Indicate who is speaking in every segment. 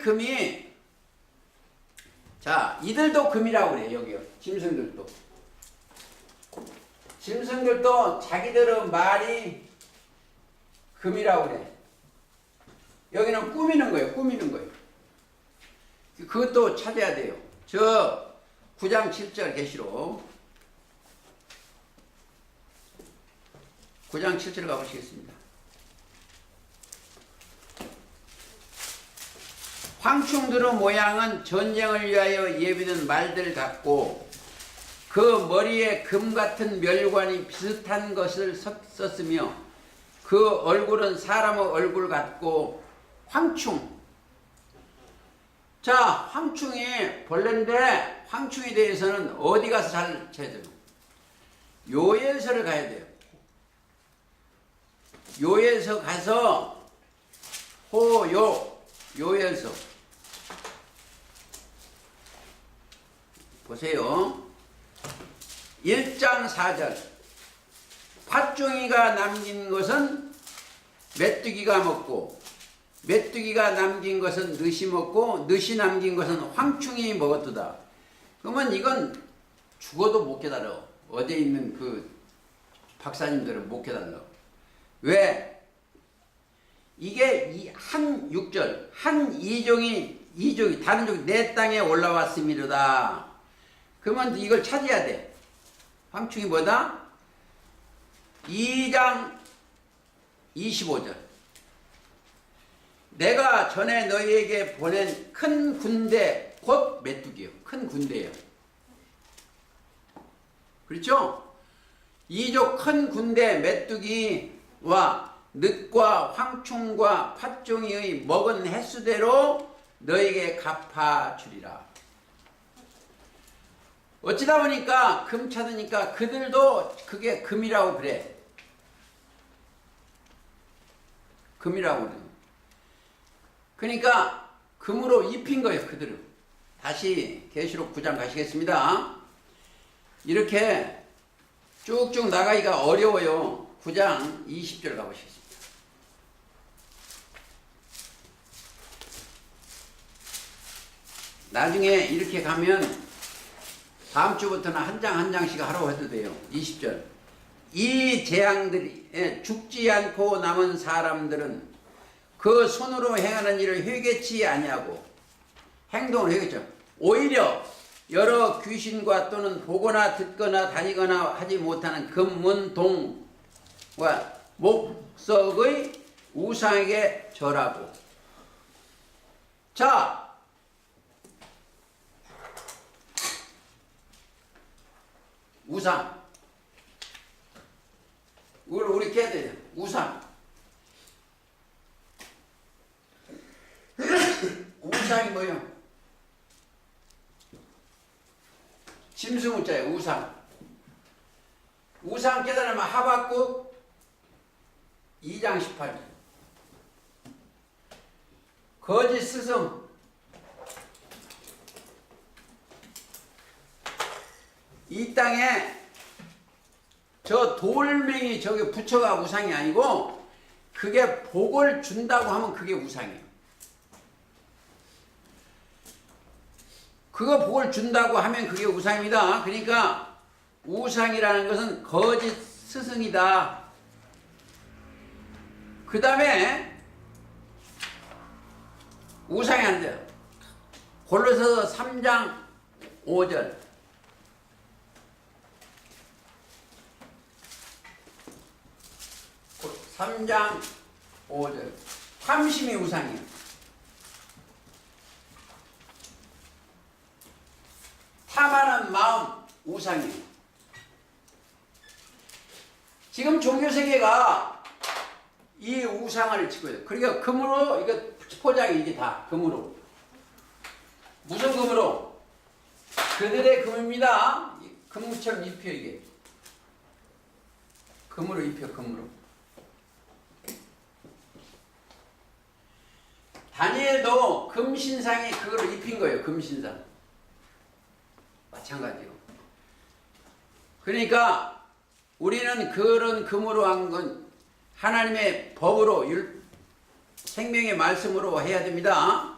Speaker 1: 금이, 자, 이들도 금이라고 그래, 여기요. 짐승들도. 짐승들도 자기들의 말이 금이라고 그래. 여기는 꾸미는 거예요, 꾸미는 거예요. 그것도 찾아야 돼요. 저 9장 7절 계시록 9장 7절 가보시겠습니다. 황충들의 모양은 전쟁을 위하여 예비된 말들 같고 그 머리에 금 같은 멸관이 비슷한 것을 썼으며 그 얼굴은 사람의 얼굴 같고 황충. 자, 황충이 벌레인데 황충에 대해서는 어디 가서 잘 찾아요? 요엘서를 가야 돼요. 요엘서 가서 요엘서 보세요. 1장 4절. 팥종이가 남긴 것은 메뚜기가 먹고 메뚜기가 남긴 것은 느시 먹고 느시 남긴 것은 황충이 먹었도다. 그러면 이건 죽어도 못 깨달아. 어디에 있는 그 박사님들은 못 깨달아. 왜? 이게 한 6절 한 이종이 다른 종이 내 땅에 올라왔음이로다. 그러면 이걸 찾아야 돼. 황충이 뭐다? 2장 25절. 내가 전에 너희에게 보낸 큰 군대 곧 메뚜기요. 큰 군대예요. 그렇죠? 이족 큰 군대 메뚜기와 늑과 황충과 팥종이의 먹은 횟수대로 너에게 갚아주리라. 어찌다 보니까 금 찾으니까 그들도 그게 금이라고 그래. 금이라고 그래. 그러니까 금으로 입힌 거예요, 그들은. 다시 계시록 9장 가시겠습니다. 이렇게 쭉쭉 나가기가 어려워요. 9장 20절 가보시겠습니다. 나중에 이렇게 가면 다음 주부터는 한 장 한 장씩 하라고 해도 돼요. 20절. 이 재앙들이 죽지 않고 남은 사람들은 그 손으로 행하는 일을 회개치 아니하고 행동을 회개죠. 오히려 여러 귀신과 또는 보거나 듣거나 다니거나 하지 못하는 금문동과 목석의 우상에게 절하고. 자, 우상. 우리 깨야 돼요. 우상. 우상이 뭐예요? 짐승우자예요. 우상. 우상 깨달으면 하박국 2장 18절. 거짓 스승. 이 땅에 저 돌멩이 저게 부처가 우상이 아니고 그게 복을 준다고 하면 그게 우상이에요. 그거 복을 준다고 하면 그게 우상입니다. 그러니까 우상이라는 것은 거짓 스승이다. 그 다음에 우상이 안 돼요. 골로새서 3장 5절. (3장 5절) 탐심이 우상이에요. 탐하는 마음 우상이에요. 지금 종교세계가 이 우상을 치고 있어요. 그러니까 금으로 이거 포장이 이게 다 금으로. 무슨 금으로? 그들의 금입니다. 금처럼 입혀 이게. 금으로 입혀 금으로. 다니엘도 금신상이 그거를 입힌 거예요. 금신상. 마찬가지로. 그러니까 우리는 그런 금으로 한 건 하나님의 법으로 생명의 말씀으로 해야 됩니다.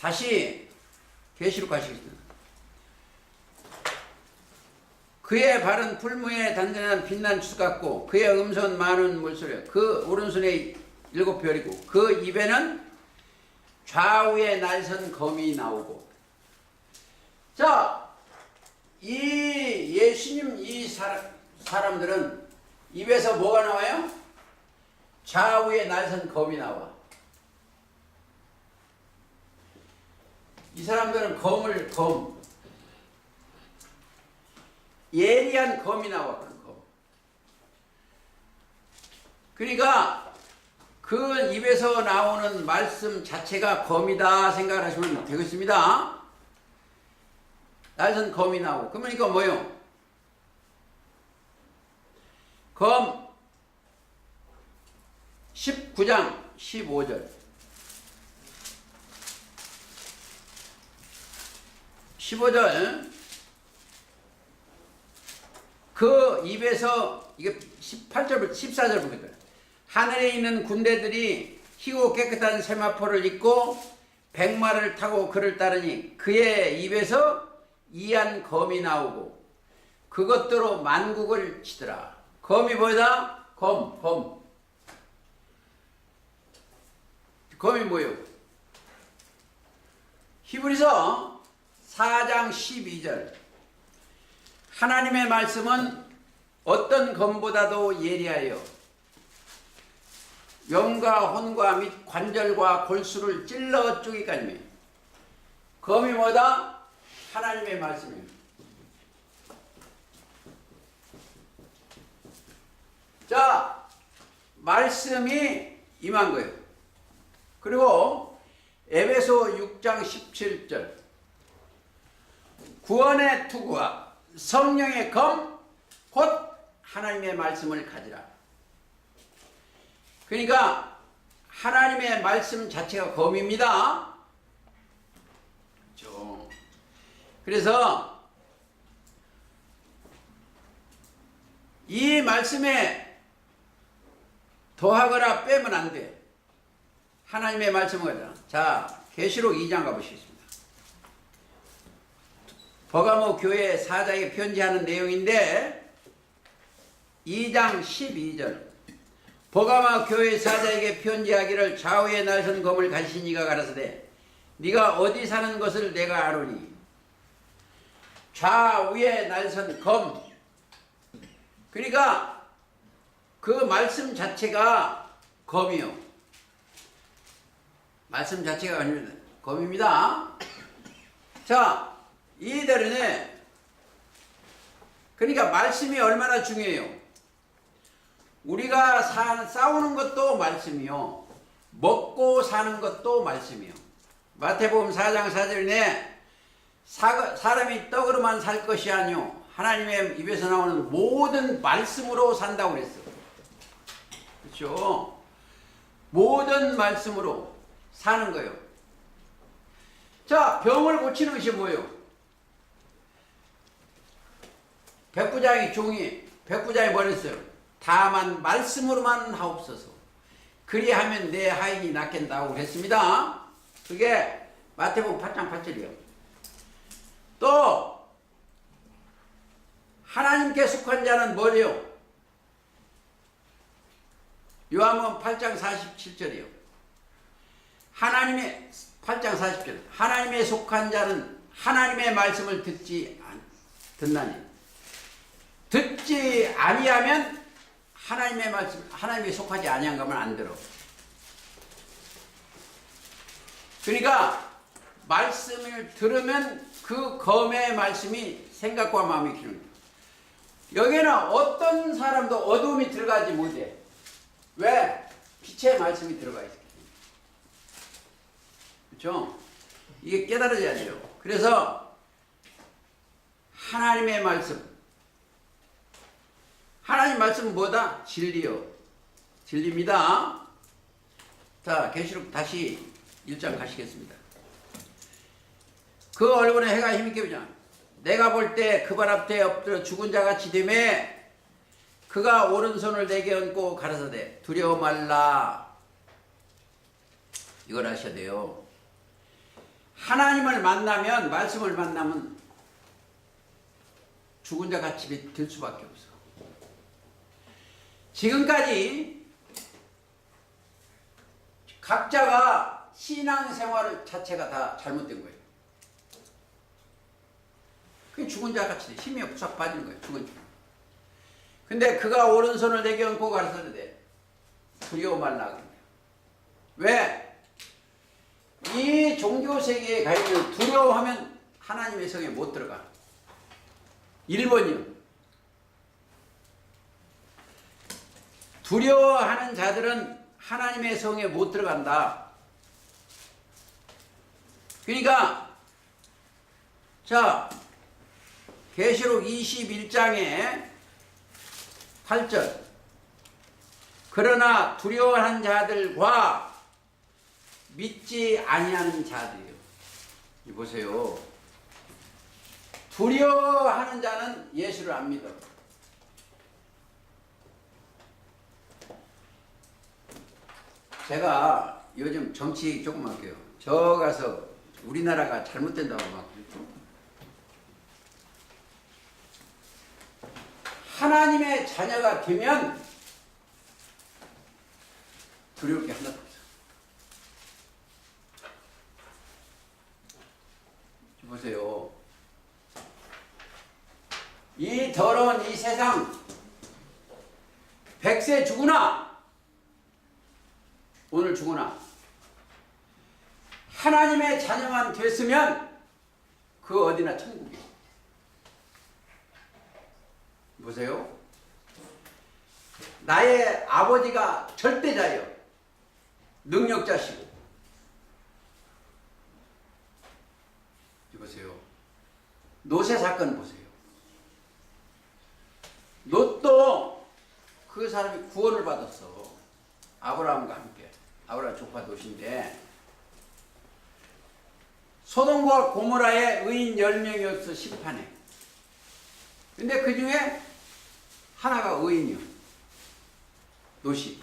Speaker 1: 다시 계시록 가시겠습니다. 그의 발은 풀무에 단단한 빛난 추수 같고 그의 음손 많은 물소리요. 그 오른손에 7별이고 그 입에는 좌우에 날선 검이 나오고. 자, 이 예수님 이 사람들은 입에서 뭐가 나와요? 좌우에 날선 검이 나와. 이 사람들은 검 예리한 검이 나와. 그런 검. 그러니까 그 입에서 나오는 말씀 자체가 검이다 생각을 하시면 되겠습니다. 날선 검이 나오고. 그러면 이거 뭐요? 검 19장 15절 15절 그 입에서 이게 18절 14절 보겠다. 하늘에 있는 군대들이 희고 깨끗한 세마포를 입고 백마를 타고 그를 따르니 그의 입에서 이한 검이 나오고 그것대로 만국을 치더라. 검이 뭐다? 검이 뭐예요? 히브리서 4장 12절 하나님의 말씀은 어떤 검보다도 예리하여 영과 혼과 및 관절과 골수를 찔러 쪼기까지. 검이 뭐다? 하나님의 말씀이에요. 자, 말씀이 임한 거예요. 그리고 에베소 6장 17절 구원의 투구와 성령의 검 곧 하나님의 말씀을 가지라. 그러니까 하나님의 말씀 자체가 검입니다. 그렇죠. 그래서 이 말씀에 더하거나 빼면 안 돼. 하나님의 말씀을. 자, 계시록 2장 가보시겠습니다. 버가모 교회 사자에게 편지하는 내용인데 2장 12절 버가모 교회 사자에게 편지하기를 좌우에 날선 검을 가지신 이가 가라사대 네가 어디 사는 것을 내가 아노니. 좌우에 날선 검. 그러니까 그 말씀 자체가 검이요. 말씀 자체가 아닙니다. 검입니다. 자, 이들은 그러니까 말씀이 얼마나 중요해요. 우리가 싸우는 것도 말씀이요. 먹고 사는 것도 말씀이요. 마태복음 4장 4절에 사람이 떡으로만 살 것이 아니요 하나님의 입에서 나오는 모든 말씀으로 산다고 그랬어. 그렇죠? 모든 말씀으로 사는 거예요. 자, 병을 고치는 것이 뭐예요? 백부장이 뭐랬어요? 다만 말씀으로만 하옵소서. 그리하면 내 하인이 낫겠다고 그랬습니다. 그게 마태복음 8장 8절이요. 또 하나님께 속한 자는 뭐래요? 요한복음 8장 47절이요. 하나님의 8장 40절 하나님에 속한 자는 하나님의 말씀을 듣나니 듣지 아니하면 하나님의 말씀 하나님에 속하지 아니한 거면 안 들어. 그러니까 말씀을 들으면 그 검의 말씀이 생각과 마음이 기르는 거예요. 여기는 어떤 사람도 어두움이 들어가지 못해. 왜? 빛의 말씀이 들어가 있어요. 그렇죠? 이게 깨달아져야 돼요. 그래서 하나님의 말씀, 하나님 말씀은 뭐다? 진리요. 진리입니다. 자, 계시록 다시 1장 가시겠습니다. 그 얼굴에 해가 힘있게 비잖아. 내가 볼 때 그 발 앞에 엎드려 죽은 자같이 되매 그가 오른손을 내게 얹고 가라사대 두려워 말라. 이걸 하셔야 돼요. 하나님을 만나면, 말씀을 만나면 죽은 자 같이 될 수밖에 없어. 지금까지 각자가 신앙생활 자체가 다 잘못된 거예요. 그게 죽은 자 같이 힘이 싹 빠지는 거예요. 죽은 자. 근데 그가 오른손을 내게 얹고 가르쳤는데 두려워 말라. 왜? 이 종교 세계에 가 있는 두려워하면 하나님의 성에 못 들어가. 1번이요. 두려워하는 자들은 하나님의 성에 못 들어간다. 그러니까 자, 계시록 21장에 8절. 그러나 두려워하는 자들과 믿지 아니하는 자들이요. 보세요. 두려워하는 자는 예수를 안 믿어. 제가 요즘 정치 얘기 조금 할게요. 저 가서 우리나라가 잘못된다고 막 그랬죠. 하나님의 자녀가 되면 두려울 게 하나도 없어. 보세요. 이 더러운 이 세상 100세 죽으나 오늘 죽으나 하나님의 자녀만 됐으면 그 어디나 천국이에요. 보세요. 나의 아버지가 절대자예요. 능력자시고. 보세요. 노새 사건 보세요. 롯도 그 사람이 구원을 받았어. 아브라함과 함께. 아브라함 조카 롯인데 소돔과 고모라의 의인 10명이었어. 심판에. 근데 그 중에 하나가 의인이요. 롯이.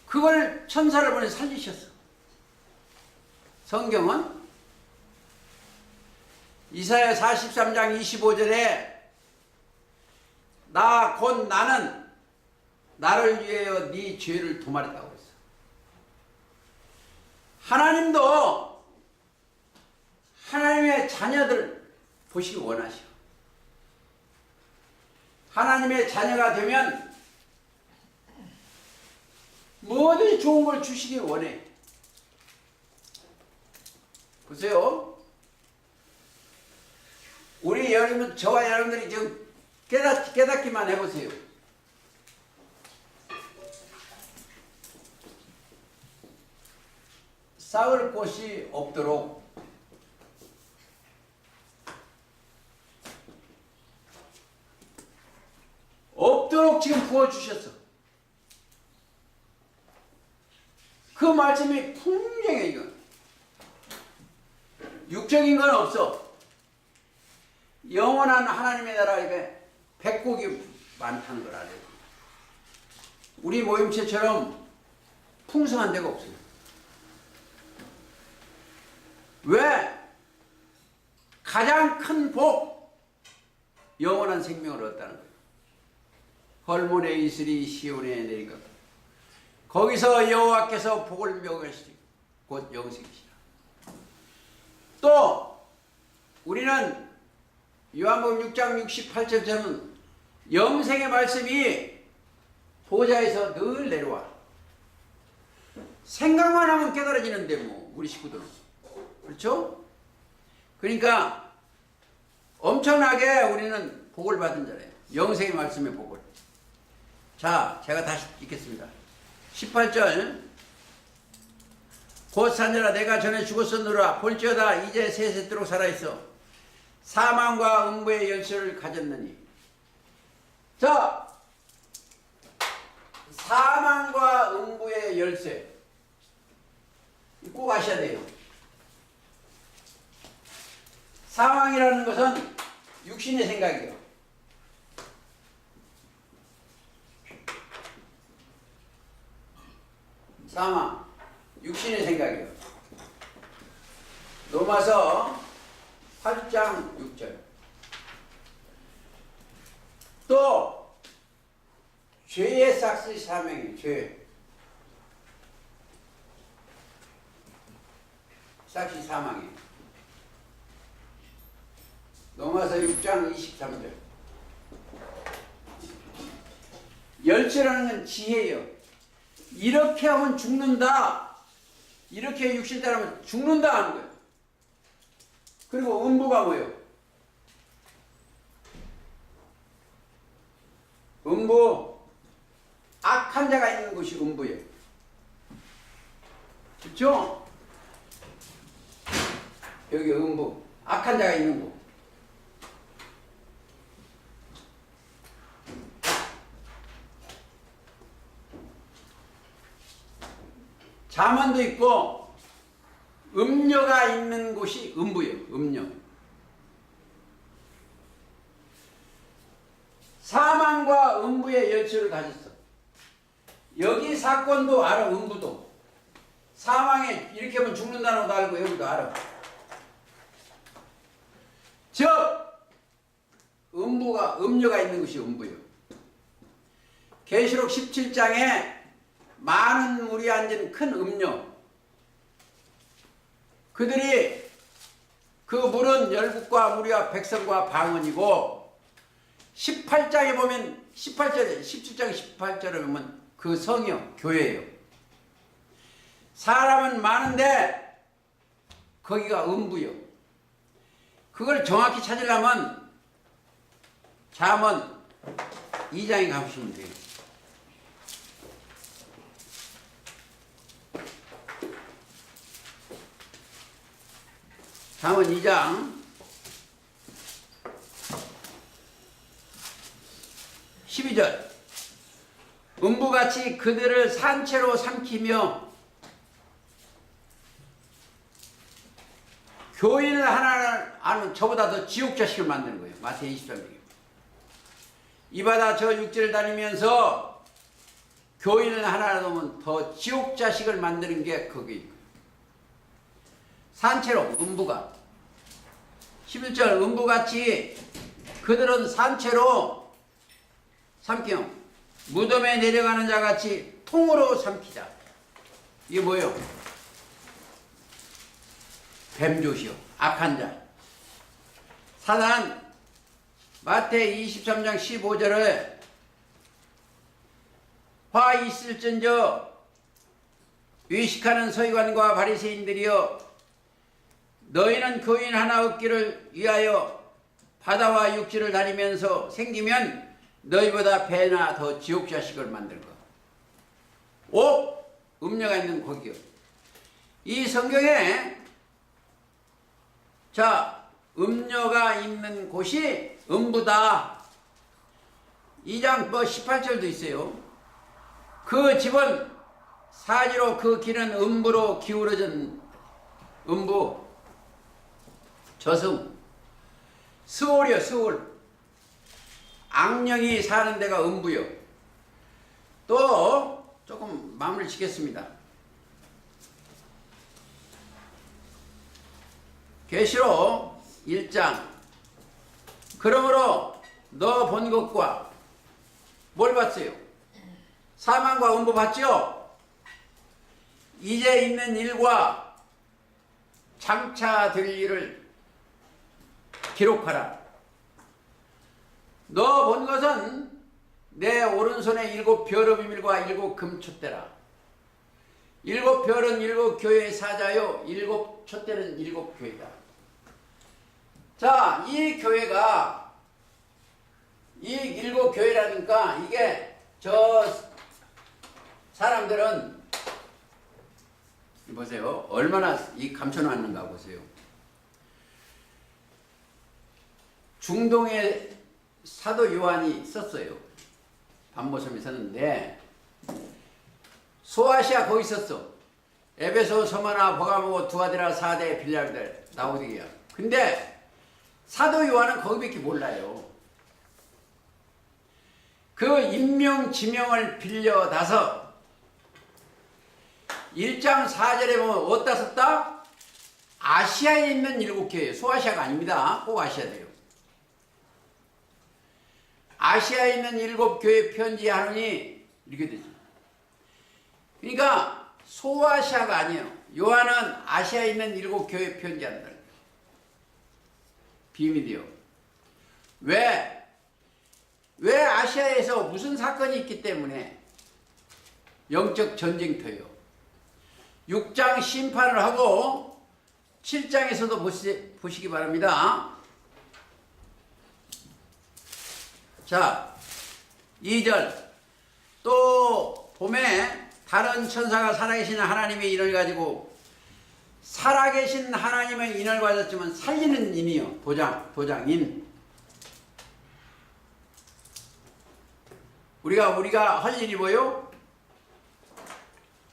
Speaker 1: 그걸 천사를 보내 살리셨어. 성경은 이사야 43장 25절에 나 곧 나는 나를 위하여 네 죄를 도말했다고 했어. 하나님도 하나님의 자녀들 보시기 원하셔. 하나님의 자녀가 되면 뭐든지 좋은 걸 주시기 원해. 보세요. 우리 여러분, 저와 여러분들이 지금 깨닫기만 해보세요. 싸울 곳이 없도록 지금 부어주셨어. 그 말씀이 풍성해. 이건 육적인 건 없어. 영원한 하나님의 나라에 백국이 많다는 걸 알아요. 우리 모임체처럼 풍성한 데가 없어요. 왜? 가장 큰 복, 영원한 생명을 얻다는 거예요. 헐몬의 이슬이 시온에 내리고 거기서 여호와께서 복을 명하시리 곧 영생이시라. 또 우리는 요한복음 6장 68절처럼 영생의 말씀이 보좌에서 늘 내려와. 생각만 하면 깨달아지는데 뭐 우리 식구들은. 그렇죠? 그러니까 엄청나게 우리는 복을 받은 자래요. 영생의 말씀의 복을. 자, 제가 다시 읽겠습니다. 18절. 곧 산자라 내가 전에 죽었었노라 볼지어다 이제 세세토록 살아있어 사망과 음부의 열쇠를 가졌느니. 자, 사망과 음부의 열쇠 꼭 아셔야 돼요. 사망이라는 것은 육신의 생각이에요. 사망, 육신의 생각이에요. 로마서 8장 6절. 또 죄의 삭시 사명이 죄. 삭시 사망이. 로마서 6장 23절. 열쇠라는 건 지혜예요. 이렇게 하면 죽는다. 이렇게 육신 따르면 죽는다 하는 거예요. 그리고 음부가 뭐예요? 음부, 악한 자가 있는 곳이 음부예요. 그렇죠? 여기 음부, 악한 자가 있는 곳. 잠언도 있고 음녀가 있는 곳이 음부예요. 음녀. 사망과 음부의 열쇠를 가졌어. 여기 사건도 알아. 음부도. 사망에 이렇게 하면 죽는다는 것도 알고 여기도 알아. 즉 음녀가 있는 곳이 음부예요. 계시록 17장에 많은 물이 앉은 큰 음녀. 그들이 그 물은 열국과 무리와 백성과 방언이고 18장에 보면 17장 18절에 보면 그 성이요 교회예요. 사람은 많은데 거기가 음부요. 그걸 정확히 찾으려면 잠언 2장에 가보시면 돼요. 잠언 2장 12절. 음부같이 그들을 산채로 삼키며 교인을 하나를 아는 저보다 더 지옥 자식을 만드는 거예요. 마태이 20장. 이 바다 저 육지를 다니면서 교인을 하나 놓으면 더 지옥 자식을 만드는 게 거기. 산채로 음부가 11절 음부같이 그들은 산채로 삼키요. 무덤에 내려가는 자같이 통으로 삼키자. 이게 뭐예요? 뱀조시요. 악한 자. 사단 마태 23장 15절에 화 있을진저 의식하는 서기관과 바리새인들이여 너희는 교인 하나 얻기를 위하여 바다와 육지를 다니면서 생기면 너희보다 배나 더 지옥 자식을 만들 것. 오! 음녀가 있는 거기요. 이 성경에 자 음녀가 있는 곳이 음부다. 2장 18절도 있어요. 그 집은 사지로 그 길은 음부로 기울어진 음부 저승 스올이요. 스올. 악령이 사는 데가 음부요. 또 조금 마무리 짓겠습니다. 계시록 1장. 그러므로 너 본 것과 뭘 봤어요? 사망과 음부 봤죠? 이제 있는 일과 장차 될 일을 기록하라. 너 본 것은 내 오른손에 7 별의 비밀과 7 금촛대라. 7 별은 7 교회의 사자요 7 촛대는 7 교회다. 자, 이 교회가 이 7 교회라니까 이게 저 사람들은 보세요. 얼마나 이 감춰놨는가 보세요. 중동에 사도 요한이 썼어요. 반모섬에 썼는데 소아시아 거기 있었어. 에베소, 서머나, 버가모, 두아디라, 사대, 빌라델, 라오디게아. 근데 사도 요한은 거기밖에 몰라요. 그 임명 지명을 빌려다서 1장 4절에 보면 어디다 썼다? 아시아에 있는 7교회, 소아시아가 아닙니다. 꼭 아셔야 돼요. 아시아에 있는 7교회 편지하느니 이렇게 되죠. 그러니까 소아시아가 아니에요. 요한은 아시아에 있는 7교회 편지한다. 비밀이요. 왜 아시아에서 무슨 사건이 있기 때문에 영적 전쟁터예요. 6장 심판을 하고 7장에서도 보시기 바랍니다. 자, 2절. 또 봄에 다른 천사가 살아계신 하나님의 인을 가지고, 살아계신 하나님의 인을 가졌지만 살리는 인이요. 도장인. 우리가 할 일이 뭐요?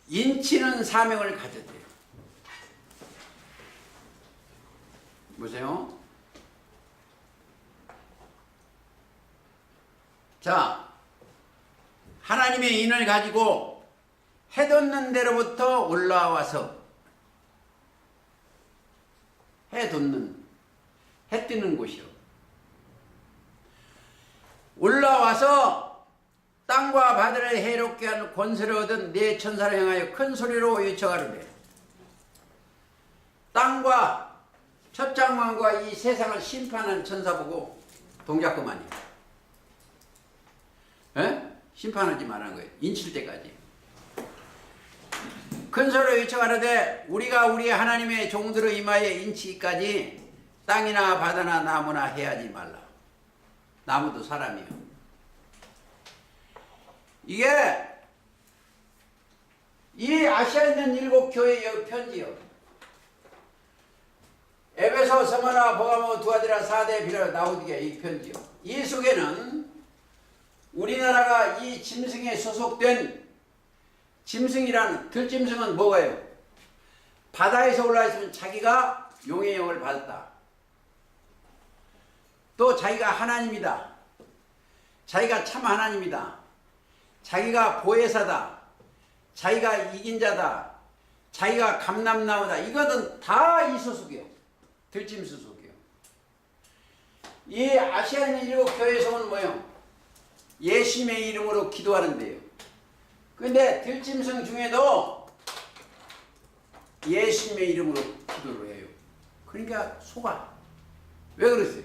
Speaker 1: 인치는 사명을 가져야 돼요. 보세요. 자, 하나님의 인을 가지고 해 돋는 데로부터 올라와서, 해 뜨는 곳이요. 올라와서 땅과 바다를 해롭게 하는 권세를 얻은 네 천사를 향하여 큰 소리로 외쳐가르되, 땅과 첫 장관과 이 세상을 심판하는 천사 보고 동작 그만이에요. 심판하지 말라는 거예요. 인칠 때까지. 큰 소리로 외쳐가르되, 우리가 우리 하나님의 종들의 이마에 인치기까지 땅이나 바다나 나무나 해하지 말라. 나무도 사람이요. 이게 이 아시아에 있는 7교회의 편지요. 에베소, 스무나, 버가모, 두아디라, 사대, 비라, 라오디게 이 편지요. 이 속에는 우리나라가 이 짐승에 소속된, 짐승이라는, 들짐승은 뭐예요? 바다에서 올라왔으면 자기가 용의 영을 받았다. 또 자기가 하나님이다. 자기가 참 하나님이다. 자기가 보혜사다. 자기가 이긴 자다. 자기가 감람나무다. 이거는 다 이 소속이에요. 들짐승 소속이에요. 이 아시아에 있는 7교회에서 온 뭐예요? 예수님의 이름으로 기도하는데요. 근데 들짐승 중에도 예수님의 이름으로 기도를 해요. 그러니까 속아. 왜 그러세요?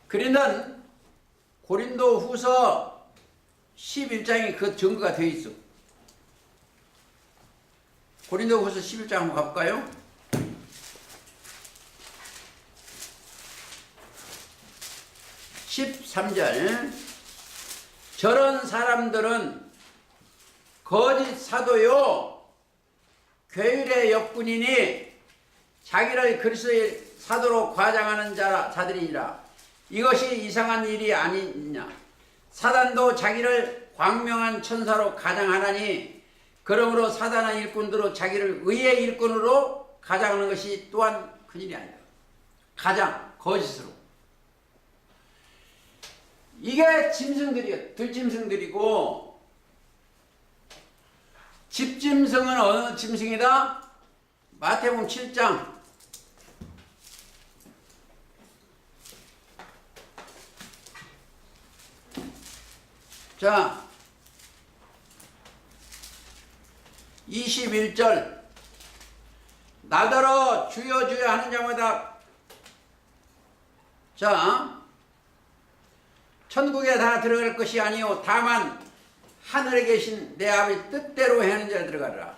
Speaker 1: 그러는 고린도 후서 11장에 그 증거가 되어 있어. 고린도 후서 11장 한번 가볼까요? (13절) 저런 사람들은 거짓 사도요 괴율의 역군이니 자기를 그리스도의 사도로 과장하는 자들이니라. 이것이 이상한 일이 아니냐. 사단도 자기를 광명한 천사로 가장하나니, 그러므로 사단의 일꾼들로 자기를 의의 일꾼으로 가장하는 것이 또한 큰일이 아니다. 가장 거짓으로. 이게 짐승들이에요. 들짐승들이고, 집짐승은 어느 짐승이다? 마태복음 7장 자 21절 나더러 주여 주여 하는 자마다 자 천국에 다 들어갈 것이 아니요 다만 하늘에 계신 내 아버지 뜻대로 하는 자가 들어가리라.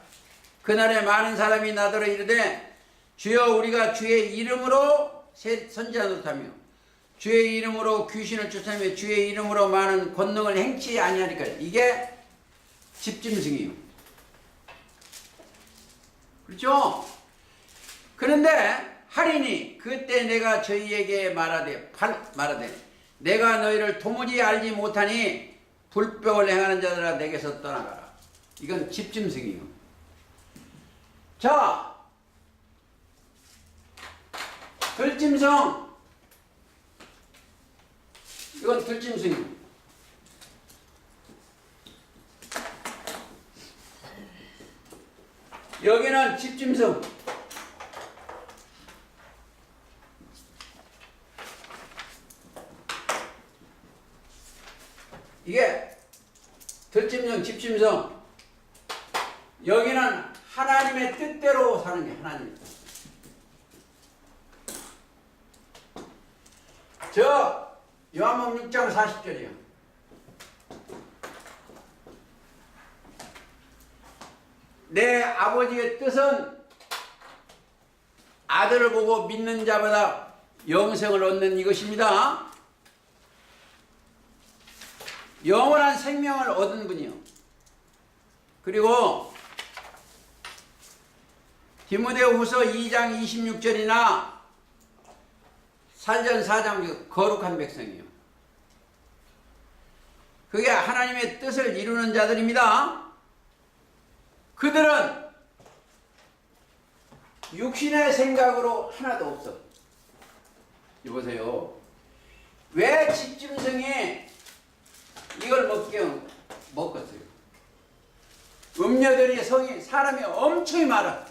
Speaker 1: 그날에 많은 사람이 나더러 이르되 주여 우리가 주의 이름으로 선지하노라며 주의 이름으로 귀신을 쫓아내며 주의 이름으로 많은 권능을 행치 아니하니까. 이게 집짐승이요. 그렇죠? 그런데 하리니 그때 내가 저희에게 말하되 내가 너희를 도무지 알지 못하니 불법을 행하는 자들아 내게서 떠나가라. 이건 집짐승이요. 자, 들짐승. 이건 들짐승이요. 여기는 집짐승. 이게 들짐승, 집짐승. 여기는 하나님의 뜻대로 사는 게 하나님. 저 요한복음 6장 40절이요. 내 아버지의 뜻은 아들을 보고 믿는 자마다 영생을 얻는 이것입니다. 영원한 생명을 얻은 분이요. 그리고 디모데후서 2장 26절이나 살전 4장 거룩한 백성이요. 그게 하나님의 뜻을 이루는 자들입니다. 그들은 육신의 생각으로 하나도 없어. 여보세요. 왜 집짐승이 이걸 먹겠어요? 음녀들이 사람이 엄청 많아.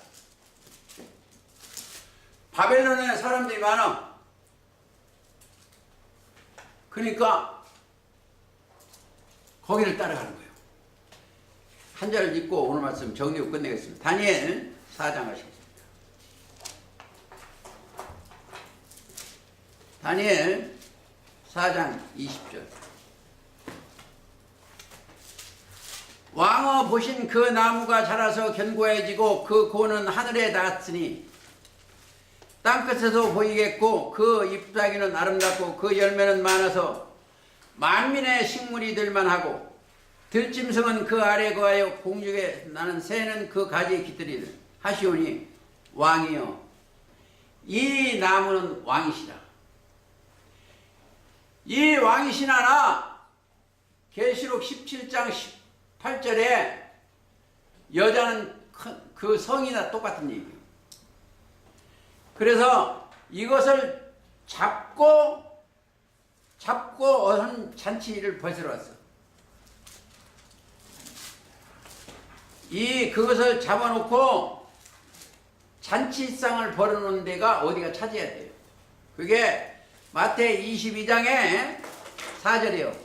Speaker 1: 바벨론에 사람들이 많아. 그러니까 거기를 따라가는 거예요. 한 절을 읽고 오늘 말씀 정리하고 끝내겠습니다. 다니엘 4장 하시겠습니다. 다니엘 4장 20절. 왕어 보신 그 나무가 자라서 견고해지고 그 고는 하늘에 닿았으니 땅끝에서 보이겠고 그 잎사귀는 아름답고 그 열매는 많아서 만민의 식물이 될만하고 들짐승은 그 아래 거하여 공중에 나는 새는 그 가지에 깃들이듯 하시오니 왕이여 이 나무는 왕이시라. 이 왕이시나라. 계시록 17장 18절에 여자는 그 성이나 똑같은 얘기예요. 그래서 이것을 잡고 한 잔치를 벌이러 왔어. 그것을 잡아놓고 잔치상을 벌여놓은 데가 어디가 차지해야 돼요. 그게 마태 22장에 4절이요.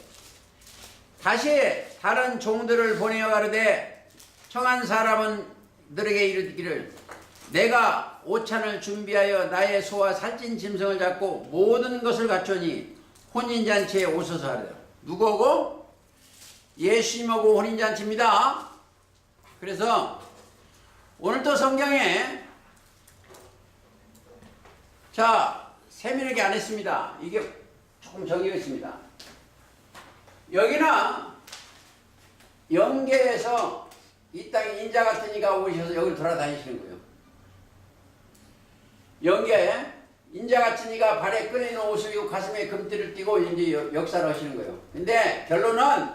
Speaker 1: 다시 다른 종들을 보내어 가르되 청한 사람들에게 이르기를 내가 오찬을 준비하여 나의 소와 살찐 짐승을 잡고 모든 것을 갖추니 혼인잔치에 오소서 하래요. 누구고? 예수님하고 혼인잔치입니다. 그래서 오늘도 성경에 세밀하게 안 했습니다. 이게 조금 정리했습니다. 여기는 영계에서 이 땅에 인자 같은 이가 오셔서 여기를 돌아다니시는 거예요. 영계에 인자 같은 이가 발에 끈있는 옷을 입고 가슴에 금띠를 띠고 이제 역사를 하시는 거예요. 근데 결론은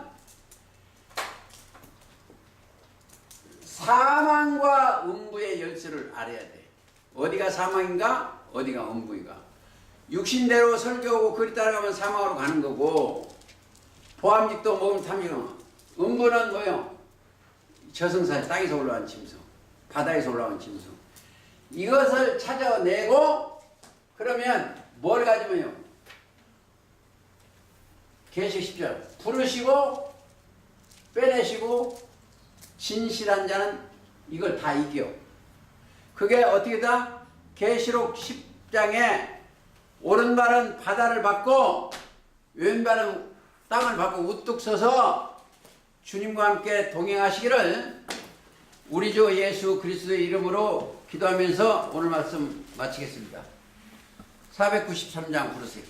Speaker 1: 사망과 음부의 열쇠를 알아야 돼. 어디가 사망인가? 어디가 음부인가? 육신대로 설교하고 그리 따라가면 사망으로 가는 거고, 포함직도 먹으면 탐지고, 음부는 뭐요? 저승사, 땅에서 올라온 짐승, 바다에서 올라온 짐승. 이것을 찾아내고 그러면 뭘 가지면요? 계시록 10절 부르시고 빼내시고 진실한 자는 이걸 다 이겨. 그게 어떻게다? 계시록 10장에 오른발은 바다를 받고 왼발은 땅을 받고 우뚝 서서 주님과 함께 동행하시기를 우리 주 예수 그리스도의 이름으로 기도하면서 오늘 말씀 마치겠습니다. 493장 부르세요.